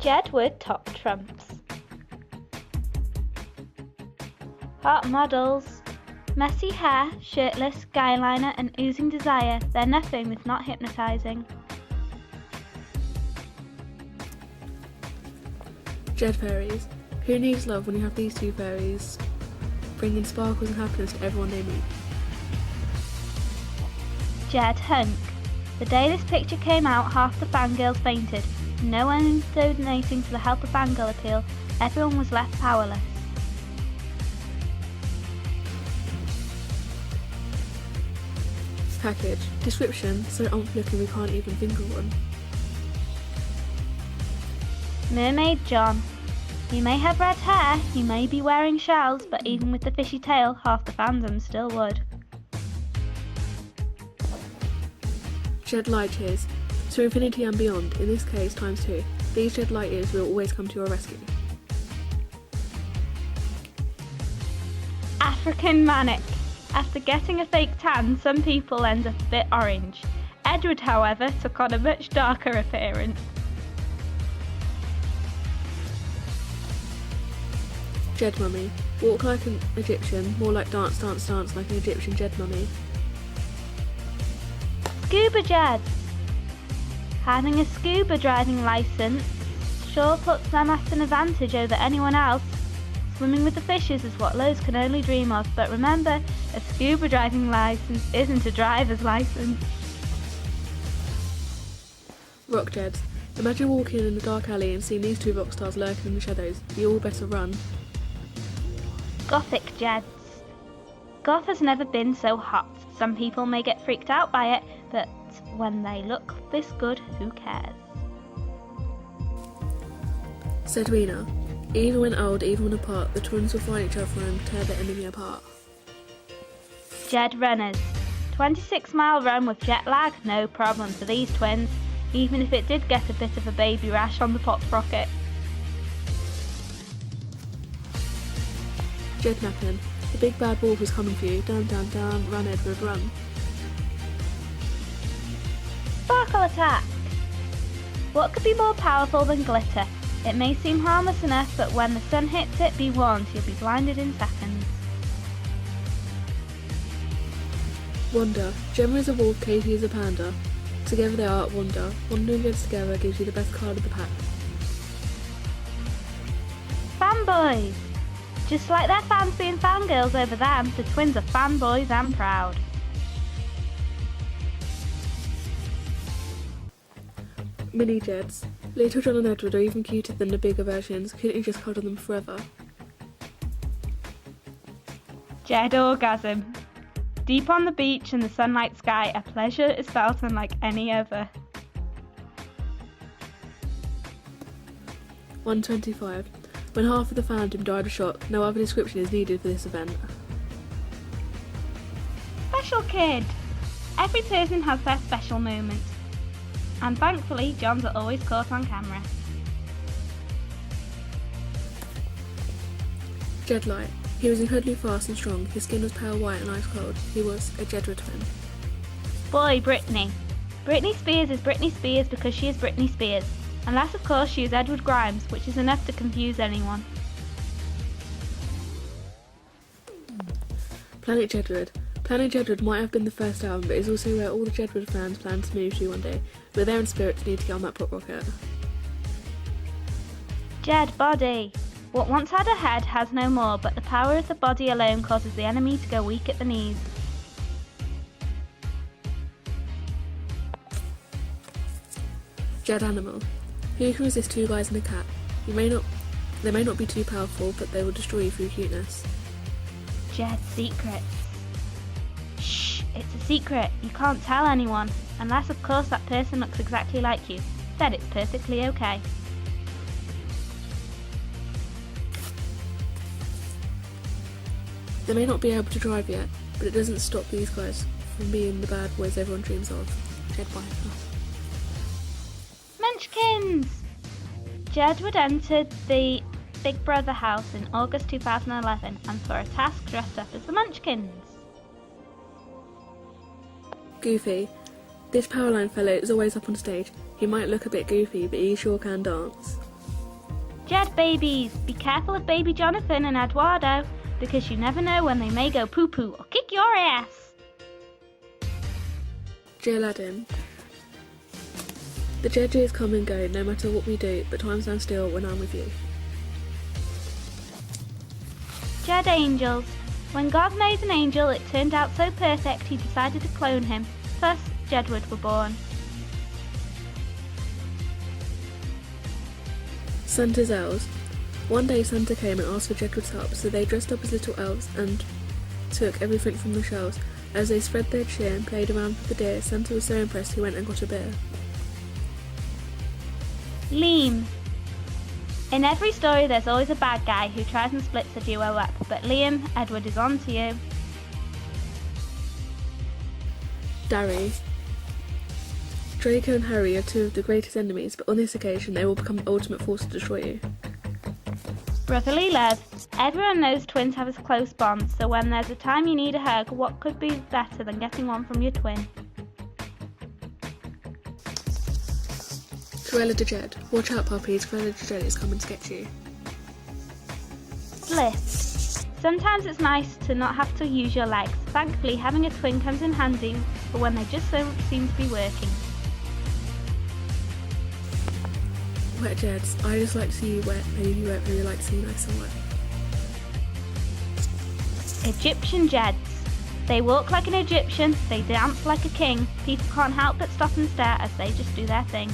Jedward top trumps. Hot models. Messy hair, shirtless, guyliner and oozing desire. They're nothing if not hypnotising. Jed fairies. Who needs love when you have these two fairies, bringing sparkles and happiness to everyone they meet? Jed hunk. The day this picture came out, half the fangirls fainted. No one donating to the Help a Fangirl appeal. Everyone was left powerless. Package. Description. So umph looking we can't even think of one. Mermaid John. He may have red hair, he may be wearing shells, but even with the fishy tail, half the fandom still would. Jed light years. To infinity and beyond, in this case times 2. These Jed light years will always come to your rescue. African Manic. After getting a fake tan, some people end up a bit orange. Edward, however, took on a much darker appearance. Jed mummy. Walk like an Egyptian, more like dance, dance, dance like an Egyptian Jed mummy. Scuba Jed. Having a scuba driving licence sure puts them at an advantage over anyone else. Swimming with the fishes is what loads can only dream of, but remember, a scuba driving licence isn't a driver's licence. Rock Jeds. Imagine walking in a dark alley and seeing these two rock stars lurking in the shadows. You all better run. Gothic Jeds. Goth has never been so hot. Some people may get freaked out by it, but when they look this good, who cares? Sedwina. Even when old, even when apart, the twins will find each other and tear the enemy apart. Jed Runners. 26-mile run with jet lag, no problem for these twins, even if it did get a bit of a baby rash on the pop rocket. Jed Nappin. The big bad wolf is coming for you. Down, down, down, run Edward, run. Sparkle Attack. What could be more powerful than glitter? It may seem harmless enough, but when the sun hits it, be warned, you'll be blinded in seconds. Wonder. Gemma is a wolf, Katie is a panda. Together they are Wonder. Wandering Jeds together gives you the best card of the pack. Fanboys. Just like their fans being fangirls over them, the twins are fanboys and proud. Mini Jeds. Little John and Edward are even cuter than the bigger versions. Couldn't you just cuddle them forever? Jed Orgasm. Deep on the beach in the sunlight sky, a pleasure is felt unlike any other. 125. When half of the fandom died of shock, no other description is needed for this event. Special kid. Every person has their special moment. And thankfully, Johns are always caught on camera. Jed Light. He was incredibly fast and strong. His skin was pale white and ice cold. He was a Jedward twin. Boy, Britney. Britney Spears is Britney Spears because she is Britney Spears. Unless, of course, she is Edward Grimes, which is enough to confuse anyone. Planet Jedward. Planet Jedward might have been the first album, but is also where all the Jedward fans plan to move to one day. But they're in spirit to need to get on that pop rocket. Jed Body. What once had a head has no more, but the power of the body alone causes the enemy to go weak at the knees. Jed Animal. Who can resist two guys and a cat? They may not be too powerful, but they will destroy you through cuteness. Jed Secrets. Shh, it's a secret. You can't tell anyone. Unless, of course, that person looks exactly like you. Then it's perfectly okay. They may not be able to drive yet, but it doesn't stop these guys from being the bad boys everyone dreams of. Jed Viper. Munchkins! Jedward entered the Big Brother house in August 2011 and for a task dressed up as the Munchkins. Goofy. This Powerline fellow is always up on stage. He might look a bit goofy, but he sure can dance. Jed babies, be careful of baby Jonathan and Eduardo, because you never know when they may go poo-poo or kick your ass. Dear Aladdin, the Jed years come and go no matter what we do, but time stands still when I'm with you. Jed angels, when God made an angel it turned out so perfect he decided to clone him, thus Jedward were born. Santa's elves. One day Santa came and asked for Jedward's help, so they dressed up as little elves and took everything from the shelves. As they spread their cheer and played around with the deer, Santa was so impressed he went and got a beer. Liam. In every story there's always a bad guy who tries and splits a duo up, but Liam, Edward is on to you. Darry. Draco and Harry are two of the greatest enemies, but on this occasion they will become the ultimate force to destroy you. Brotherly love. Everyone knows twins have a close bond, so when there's a time you need a hug, what could be better than getting one from your twin? Cruella de Jed. Watch out puppies, Cruella de Jed is coming to get you. Bliss. Sometimes it's nice to not have to use your legs. Thankfully having a twin comes in handy for when they just don't seem to be working. Wet Jeds. I just like to see you wet, maybe you won't really like to see you nice and wet. Egyptian Jeds. They walk like an Egyptian, they dance like a king. People can't help but stop and stare as they just do their thing.